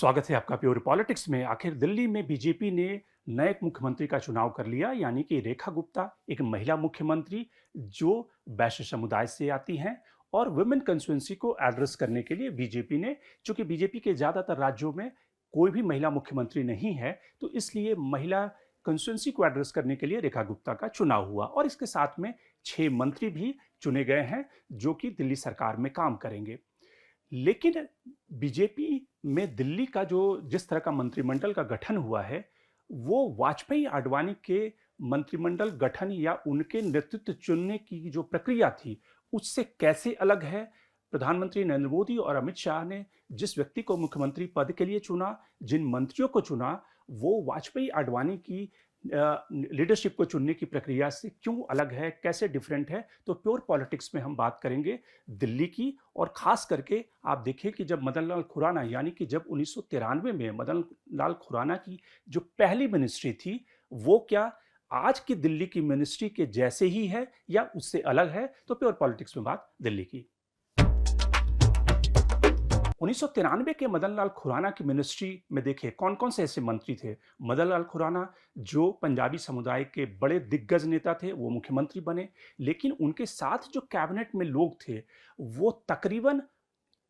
स्वागत है आपका प्योर पॉलिटिक्स में। आखिर दिल्ली में बीजेपी ने नए मुख्यमंत्री का चुनाव कर लिया, यानी कि रेखा गुप्ता एक महिला मुख्यमंत्री जो वैश्य समुदाय से आती हैं और वुमेन कंस्टिट्यूएंसी को एड्रेस करने के लिए बीजेपी ने, चूंकि बीजेपी के ज़्यादातर राज्यों में कोई भी महिला मुख्यमंत्री नहीं है, तो इसलिए महिला कंस्टिट्यूएंसी को एड्रेस करने के लिए रेखा गुप्ता का चुनाव हुआ और इसके साथ में 6 मंत्री भी चुने गए हैं जो कि दिल्ली सरकार में काम करेंगे। लेकिन बीजेपी में दिल्ली का जो जिस तरह का मंत्रिमंडल का गठन हुआ है, वो वाजपेयी आडवाणी के मंत्रिमंडल गठन या उनके नेतृत्व चुनने की जो प्रक्रिया थी, उससे कैसे अलग है। प्रधानमंत्री नरेंद्र मोदी और अमित शाह ने जिस व्यक्ति को मुख्यमंत्री पद के लिए चुना, जिन मंत्रियों को चुना, वो वाजपेयी आडवाणी की लीडरशिप को चुनने की प्रक्रिया से क्यों अलग है, कैसे डिफरेंट है। तो प्योर पॉलिटिक्स में हम बात करेंगे दिल्ली की, और खास करके आप देखें कि जब मदन लाल खुराना, यानी कि जब 1993 में मदन लाल खुराना की जो पहली मिनिस्ट्री थी, वो क्या आज की दिल्ली की मिनिस्ट्री के जैसे ही है या उससे अलग है। तो प्योर पॉलिटिक्स में बात दिल्ली की। 1993 के मदन लाल खुराना की मिनिस्ट्री में देखिए कौन कौन से ऐसे मंत्री थे। मदन लाल खुराना जो पंजाबी समुदाय के बड़े दिग्गज नेता थे, वो मुख्यमंत्री बने, लेकिन उनके साथ जो कैबिनेट में लोग थे वो तकरीबन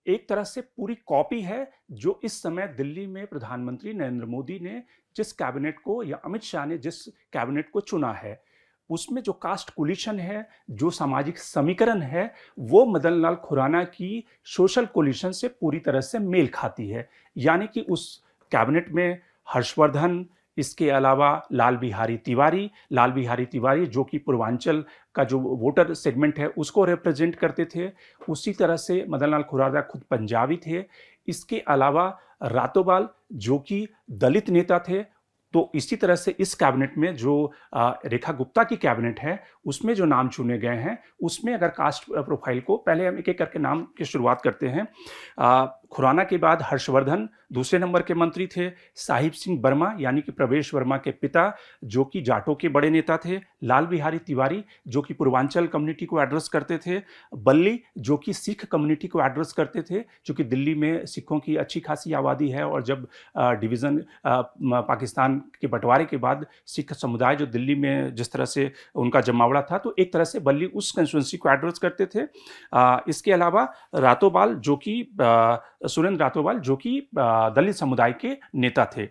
एक तरह से पूरी कॉपी है जो इस समय दिल्ली में प्रधानमंत्री नरेंद्र मोदी ने जिस कैबिनेट को, या अमित शाह ने जिस कैबिनेट को चुना है, उसमें जो कास्ट कोलिशन है, जो सामाजिक समीकरण है, वो मदन लाल खुराना की सोशल कोलिशन से पूरी तरह से मेल खाती है। यानी कि उस कैबिनेट में हर्षवर्धन, इसके अलावा लाल बिहारी तिवारी जो कि पूर्वांचल का जो वोटर सेगमेंट है उसको रिप्रेजेंट करते थे। उसी तरह से मदन लाल खुराना खुद पंजाबी थे। इसके अलावा रातोपाल जो कि दलित नेता थे। तो इसी तरह से इस कैबिनेट में जो रेखा गुप्ता की कैबिनेट है, उसमें जो नाम चुने गए हैं, उसमें अगर कास्ट प्रोफाइल को, पहले हम एक एक करके नाम की शुरुआत करते हैं। खुराना के बाद हर्षवर्धन दूसरे नंबर के मंत्री थे। साहिब सिंह वर्मा यानी कि प्रवेश वर्मा के पिता, जो कि जाटों के बड़े नेता थे। लाल बिहारी तिवारी जो कि पूर्वांचल कम्युनिटी को एड्रेस करते थे। बल्ली जो कि सिख कम्युनिटी को एड्रेस करते थे, क्योंकि दिल्ली में सिखों की अच्छी खासी आबादी है, और जब डिवीज़न पाकिस्तान के बंटवारे के बाद सिख समुदाय जो दिल्ली में जिस तरह से उनका जमावड़ा था, तो एक तरह से बल्ली उस कंस्टिट्यूएंसी को एड्रेस करते थे। इसके अलावा रातोपाल जो कि सुरेंद्र रातोपाल जो कि दलित समुदाय के नेता थे।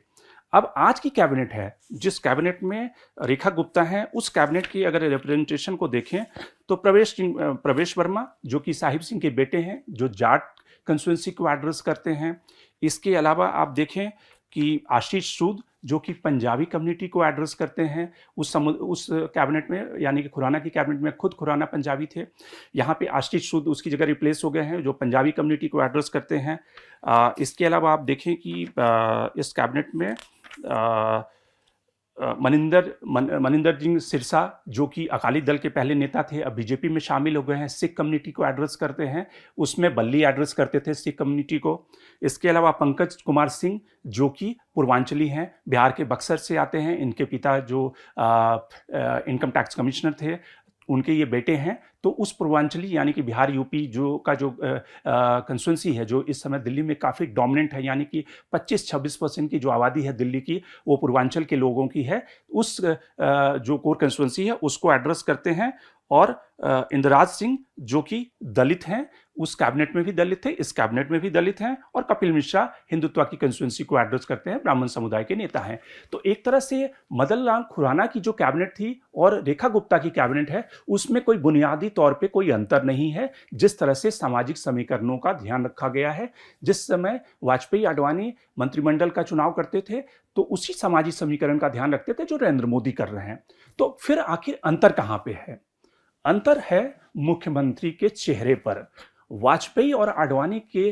अब आज की कैबिनेट है, जिस कैबिनेट में रेखा गुप्ता हैं, उस कैबिनेट की अगर रिप्रेजेंटेशन को देखें तो प्रवेश वर्मा जो कि साहिब सिंह के बेटे हैं, जो जाट कंस्टिट्यूएंसी को एड्रेस करते हैं। इसके अलावा आप देखें कि आशीष सूद जो कि पंजाबी कम्युनिटी को एड्रेस करते हैं उस कैबिनेट में, यानी कि खुराना की कैबिनेट में खुद खुराना पंजाबी थे। यहाँ पे आशीष सूद उसकी जगह रिप्लेस हो गए हैं, जो पंजाबी कम्युनिटी को एड्रेस करते हैं। इसके अलावा आप देखें कि इस कैबिनेट में मनिंदर सिंह सिरसा जो कि अकाली दल के पहले नेता थे, अब बीजेपी में शामिल हो गए हैं, सिख कम्युनिटी को एड्रेस करते हैं। उसमें बल्ली एड्रेस करते थे सिख कम्युनिटी को। इसके अलावा पंकज कुमार सिंह जो कि पूर्वांचली हैं, बिहार के बक्सर से आते हैं। इनके पिता जो इनकम टैक्स कमिश्नर थे, उनके ये बेटे हैं। तो उस पूर्वांचली यानी कि बिहार यूपी जो कंस्टिट्यूंसी है, जो इस समय दिल्ली में काफ़ी डोमिनेंट है, यानी कि 25-26% की जो आबादी है दिल्ली की, वो पूर्वांचल के लोगों की है। उस जो कोर कंस्टिट्यूंसी है उसको एड्रेस करते हैं। और इंदिराज सिंह जो कि दलित हैं, उस कैबिनेट में भी दलित थे, इस कैबिनेट में भी दलित हैं। और कपिल मिश्रा हिंदुत्व की कंस्टिट्यूंसी को एड्रेस करते हैं, ब्राह्मण समुदाय के नेता हैं। तो एक तरह से मदन लाल खुराना की जो कैबिनेट थी और रेखा गुप्ता की कैबिनेट है, उसमें कोई बुनियादी तौर पे कोई अंतर नहीं है। जिस तरह से सामाजिक समीकरणों का ध्यान रखा गया है, जिस समय वाजपेयी आडवाणी मंत्रिमंडल का चुनाव करते थे, तो उसी सामाजिक समीकरण का ध्यान रखते थे जो नरेंद्र मोदी कर रहे हैं। तो फिर आखिर अंतर कहाँ पे है? अंतर है मुख्यमंत्री के चेहरे पर। वाजपेयी और आडवाणी के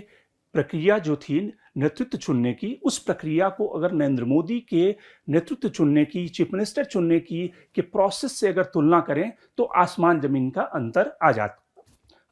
प्रक्रिया जो थी नेतृत्व चुनने की, उस प्रक्रिया को अगर नरेंद्र मोदी के नेतृत्व चुनने की, चीफ मिनिस्टर चुनने की के प्रोसेस से अगर तुलना करें, तो आसमान जमीन का अंतर आ जाता।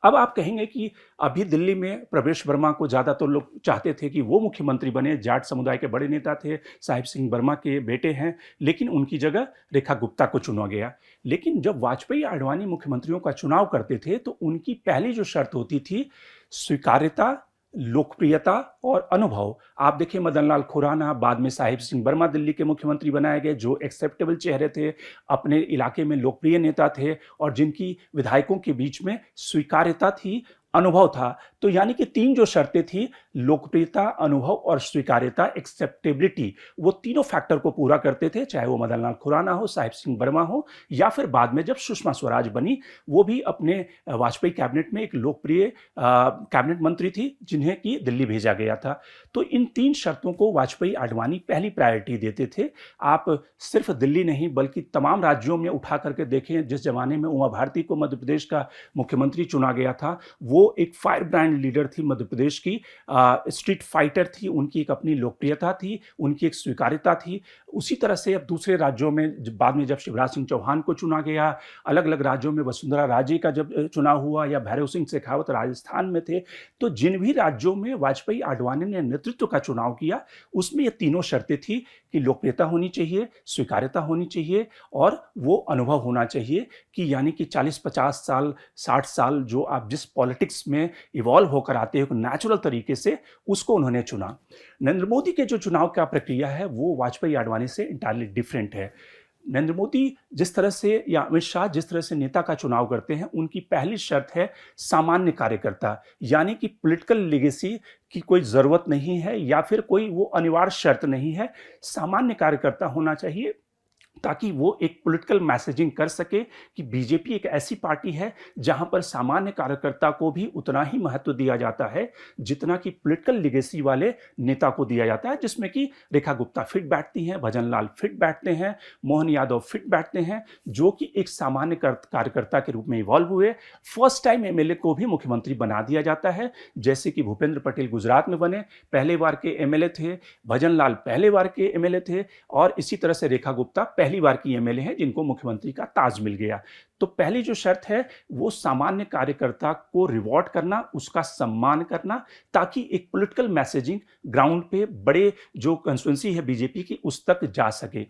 अब आप कहेंगे कि अभी दिल्ली में प्रवेश वर्मा को ज़्यादा तो लोग चाहते थे कि वो मुख्यमंत्री बने, जाट समुदाय के बड़े नेता थे, साहिब सिंह वर्मा के बेटे हैं, लेकिन उनकी जगह रेखा गुप्ता को चुना गया। लेकिन जब वाजपेयी आडवाणी मुख्यमंत्रियों का चुनाव करते थे, तो उनकी पहली जो शर्त होती थी, स्वीकार्यता, लोकप्रियता और अनुभव। आप देखिए मदन लाल खुराना, बाद में साहिब सिंह वर्मा दिल्ली के मुख्यमंत्री बनाए गए, जो एक्सेप्टेबल चेहरे थे, अपने इलाके में लोकप्रिय नेता थे और जिनकी विधायकों के बीच में स्वीकार्यता थी, अनुभव था। तो यानी कि 3 जो शर्तें थी, लोकप्रियता, अनुभव और स्वीकार्यता, एक्सेप्टेबिलिटी, वो तीनों फैक्टर को पूरा करते थे, चाहे वो मदन लाल खुराना हो, साहिब सिंह वर्मा हो या फिर बाद में जब सुषमा स्वराज बनी, वो भी अपने वाजपेयी कैबिनेट में एक लोकप्रिय कैबिनेट मंत्री थी, जिन्हें कि दिल्ली भेजा गया था। तो इन 3 शर्तों को वाजपेयी आडवाणी पहली प्रायोरिटी देते थे। आप सिर्फ दिल्ली नहीं बल्कि तमाम राज्यों में उठा करके देखें, जिस जमाने में उमा भारती को मध्य प्रदेश का मुख्यमंत्री चुना गया था, वो एक फायर ब्रांड लीडर थी मध्य प्रदेश की, स्ट्रीट फाइटर थी, उनकी एक अपनी लोकप्रियता थी, उनकी एक स्वीकार्यता थी। उसी तरह से अब दूसरे राज्यों में बाद में जब शिवराज सिंह चौहान को चुना गया, अलग अलग राज्यों में वसुंधरा राजे का जब चुनाव हुआ, या भैरव सिंह शेखावत राजस्थान में थे, तो जिन भी राज्यों में वाजपेयी आडवाणी ने नेतृत्व का चुनाव किया, उसमें ये तीनों शर्तें थी कि लोकप्रियता होनी चाहिए, स्वीकार्यता होनी चाहिए और वो अनुभव होना चाहिए, कि यानी कि 40-50 साल, 60 साल जो आप जिस पॉलिटिक्स में इवॉल्व होकर आते हो नेचुरल तरीके से, उसको उन्होंने चुना। नरेंद्र मोदी के जो चुनाव का प्रक्रिया है, वो वाजपेयी आडवाणी से इंटायरली डिफरेंट है। नरेंद्र मोदी जिस तरह से, या अमित शाह जिस तरह से नेता का चुनाव करते हैं, उनकी पहली शर्त है सामान्य कार्यकर्ता, यानी कि पॉलिटिकल लेगेसी की कोई ज़रूरत नहीं है या फिर कोई वो अनिवार्य शर्त नहीं है। सामान्य कार्यकर्ता होना चाहिए, ताकि वो एक पॉलिटिकल मैसेजिंग कर सके कि बीजेपी एक ऐसी पार्टी है जहां पर सामान्य कार्यकर्ता को भी उतना ही महत्व दिया जाता है जितना कि पॉलिटिकल लेगेसी वाले नेता को दिया जाता है, जिसमें कि रेखा गुप्ता फिट बैठती हैं, भजन लाल फिट बैठते हैं, मोहन यादव फिट बैठते हैं, जो कि एक सामान्य कार्यकर्ता के रूप में इवॉल्व हुए। फर्स्ट टाइम एमएलए को भी मुख्यमंत्री बना दिया जाता है, जैसे कि भूपेंद्र पटेल गुजरात में बने, पहले बार के एमएलए थे, भजन लाल पहले बार के एमएलए थे, और इसी तरह से रेखा गुप्ता पहली बार की एमएलए हैं जिनको मुख्यमंत्री का ताज मिल गया। तो पहली जो शर्त है वो सामान्य कार्यकर्ता को रिवॉर्ड करना, उसका सम्मान करना, ताकि एक पॉलिटिकल मैसेजिंग ग्राउंड पे बड़े जो कंस्टिट्यूएंसी है बीजेपी की उस तक जा सके।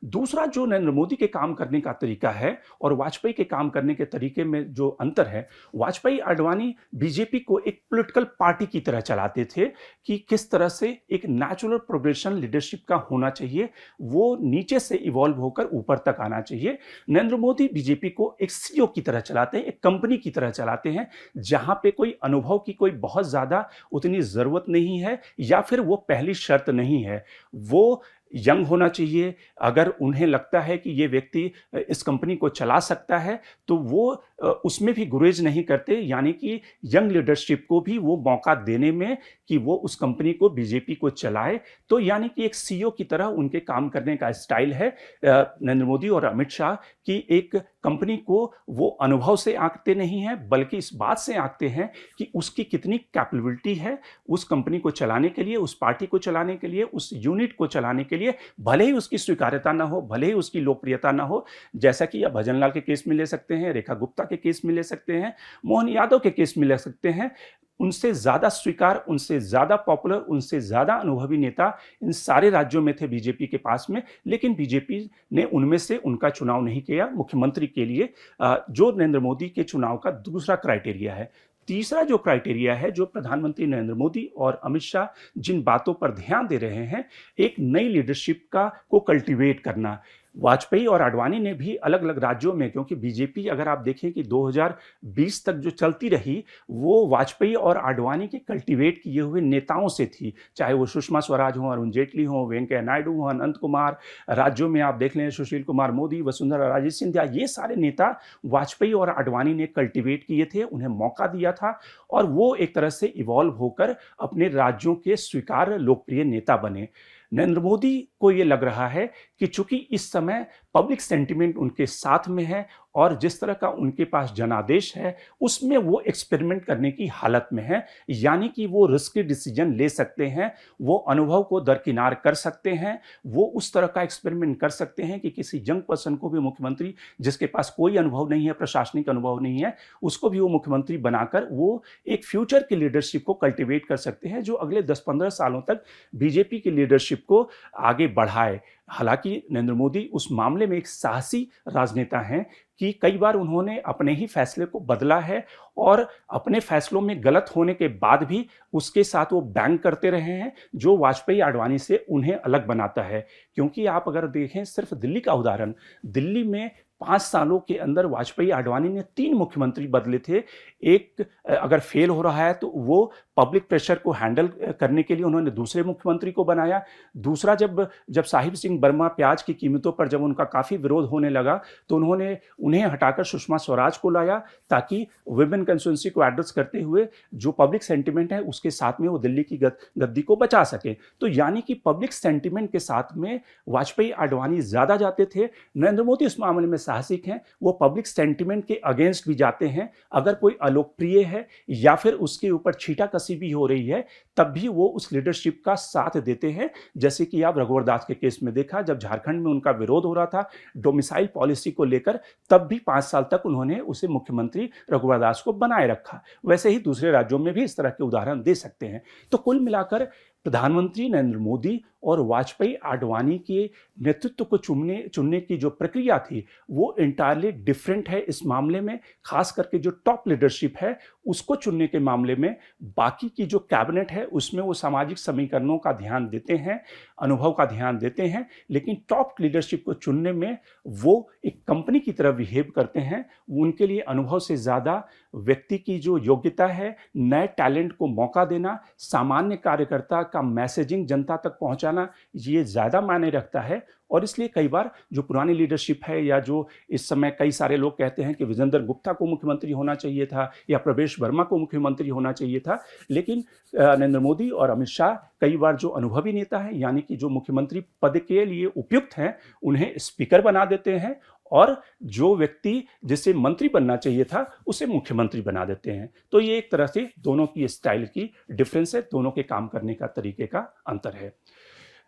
दूसरा जो नरेंद्र मोदी के काम करने का तरीका है और वाजपेयी के काम करने के तरीके में जो अंतर है, वाजपेयी आडवाणी बीजेपी को एक पॉलिटिकल पार्टी की तरह चलाते थे, कि किस तरह से एक नेचुरल प्रोग्रेशन लीडरशिप का होना चाहिए, वो नीचे से इवॉल्व होकर ऊपर तक आना चाहिए। नरेंद्र मोदी बीजेपी को एक सीईओ की तरह चलाते हैं, एक कंपनी की तरह चलाते हैं, जहां पे कोई अनुभव की कोई बहुत ज्यादा उतनी जरूरत नहीं है, या फिर वो पहली शर्त नहीं है। वो यंग होना चाहिए। अगर उन्हें लगता है कि ये व्यक्ति इस कंपनी को चला सकता है, तो वो उसमें भी गुरेज नहीं करते, यानी कि यंग लीडरशिप को भी वो मौका देने में कि वो उस कंपनी को, बीजेपी को चलाए। तो यानी कि एक सीईओ की तरह उनके काम करने का स्टाइल है नरेंद्र मोदी और अमित शाह, कि एक कंपनी को वो अनुभव से आंकते नहीं हैं, बल्कि इस बात से आंकते हैं कि उसकी कितनी कैपेबिलिटी है उस कंपनी को चलाने के लिए, उस पार्टी को चलाने के लिए, उस यूनिट को चलाने के लिए, भले ही उसकी स्वीकार्यता ना हो, भले ही उसकी लोकप्रियता ना हो। जैसा कि आप भजन लाल के केस में ले सकते हैं, रेखा गुप्ता के केस में ले सकते हैं, मोहन यादव के केस में ले सकते हैं। उनसे ज्यादा स्वीकार, उनसे ज्यादा पॉपुलर, उनसे ज्यादा अनुभवी नेता इन सारे राज्यों में थे बीजेपी के पास में, लेकिन बीजेपी ने उनमें से उनका चुनाव नहीं किया मुख्यमंत्री के लिए, जो नरेंद्र मोदी के चुनाव का दूसरा क्राइटेरिया है। तीसरा जो क्राइटेरिया है, जो प्रधानमंत्री नरेंद्र मोदी और अमित शाह जिन बातों पर ध्यान दे रहे हैं, एक नई लीडरशिप को कल्टीवेट करना। वाजपेयी और आडवाणी ने भी अलग अलग राज्यों में, क्योंकि बीजेपी अगर आप देखें कि 2020 तक जो चलती रही, वो वाजपेयी और आडवाणी के कल्टीवेट किए हुए नेताओं से थी, चाहे वो सुषमा स्वराज हो, अरुण जेटली हो, वेंकैया नायडू हो, अनंत कुमार। राज्यों में आप देख लें सुशील कुमार मोदी, वसुंधरा राजे सिंधिया, ये सारे नेता वाजपेयी और आडवाणी ने कल्टीवेट किए थे, उन्हें मौका दिया था, और वो एक तरह से इवॉल्व होकर अपने राज्यों के स्वीकार्य लोकप्रिय नेता बने। नरेंद्र मोदी को ये लग रहा है कि चूंकि इस समय पब्लिक सेंटिमेंट उनके साथ में है और जिस तरह का उनके पास जनादेश है, उसमें वो एक्सपेरिमेंट करने की हालत में है, यानी कि वो रिस्की डिसीजन ले सकते हैं, वो अनुभव को दरकिनार कर सकते हैं, वो उस तरह का एक्सपेरिमेंट कर सकते हैं कि किसी यंग पर्सन को भी मुख्यमंत्री, जिसके पास कोई अनुभव नहीं है, प्रशासनिक अनुभव नहीं है, उसको भी वो मुख्यमंत्री बनाकर वो एक फ्यूचर की लीडरशिप को कल्टिवेट कर सकते हैं, जो अगले 10-15 सालों तक बीजेपी की लीडरशिप को आगे बढ़ाए। हालाँकि नरेंद्र मोदी उस मामले में एक साहसी राजनेता हैं कि कई बार उन्होंने अपने ही फैसले को बदला है और अपने फैसलों में गलत होने के बाद भी उसके साथ वो बैंक करते रहे हैं, जो वाजपेयी आडवाणी से उन्हें अलग बनाता है। क्योंकि आप अगर देखें सिर्फ दिल्ली का उदाहरण, दिल्ली में 5 सालों के अंदर वाजपेयी आडवाणी ने 3 मुख्यमंत्री बदले थे। एक अगर फेल हो रहा है तो वो पब्लिक प्रेशर को हैंडल करने के लिए उन्होंने दूसरे मुख्यमंत्री को बनाया। दूसरा जब साहिब सिंह वर्मा प्याज की कीमतों पर जब उनका काफ़ी विरोध होने लगा, तो उन्होंने उन्हें हटाकर सुषमा स्वराज को लाया, ताकि वुमेन कंस्टिट्यूएंसी को एड्रेस करते हुए जो पब्लिक सेंटिमेंट है उसके साथ में वो दिल्ली की गद्दी को बचा सके। तो यानी कि पब्लिक सेंटिमेंट के साथ में वाजपेयी आडवाणी ज़्यादा जाते थे। नरेंद्र मोदी उस मामले में साहसिक हैं, वो पब्लिक सेंटिमेंट के अगेंस्ट भी जाते हैं। अगर कोई अलोकप्रिय है या फिर उसके ऊपर छींटाकसी भी हो रही है, तब भी वो उस लीडरशिप का साथ देते हैं। जैसे कि आप रघुवर दास के केस में देखा, जब झारखंड में उनका विरोध हो रहा था डोमिसाइल पॉलिसी को लेकर, तब भी 5 साल तक उन्होंने उसे मुख्यमंत्री रघुवर दास को बनाए रखा। वैसे ही दूसरे राज्यों में भी इस तरह के उदाहरण दे सकते हैं। तो कुल मिलाकर प्रधानमंत्री नरेंद्र मोदी और वाजपेयी आडवाणी के नेतृत्व को चुनने की जो प्रक्रिया थी, वो इंटायरली डिफरेंट है इस मामले में। खास करके जो टॉप लीडरशिप है उसको चुनने के मामले में बाकी की जो कैबिनेट है उसमें वो सामाजिक समीकरणों का ध्यान देते हैं, अनुभव का ध्यान देते हैं, लेकिन टॉप लीडरशिप को चुनने में वो एक कंपनी की तरह बिहेव करते हैं। उनके लिए अनुभव से ज़्यादा व्यक्ति की जो योग्यता है, नए टैलेंट को मौका देना, सामान्य कार्यकर्ता का मैसेजिंग जनता तक पहुंचाना, ये ज़्यादा मायने रखता है। और इसलिए कई बार जो पुरानी लीडरशिप है, या जो इस समय कई सारे लोग कहते हैं कि विजेंद्र गुप्ता को मुख्यमंत्री होना चाहिए था या प्रवेश वर्मा को मुख्यमंत्री होना चाहिए था, लेकिन नरेंद्र मोदी और अमित शाह कई बार जो अनुभवी नेता हैं, यानी कि जो मुख्यमंत्री पद के लिए उपयुक्त हैं, उन्हें स्पीकर बना देते हैं, और जो व्यक्ति जिसे मंत्री बनना चाहिए था उसे मुख्यमंत्री बना देते हैं। तो ये एक तरह से दोनों की स्टाइल की डिफरेंस है, दोनों के काम करने का तरीके का अंतर है।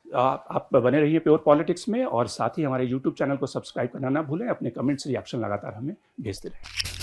आप बने रहिए प्योर पॉलिटिक्स में, और साथ ही हमारे यूट्यूब चैनल को सब्सक्राइब करना ना भूलें। अपने कमेंट्स, रिएक्शन लगातार हमें भेजते रहें।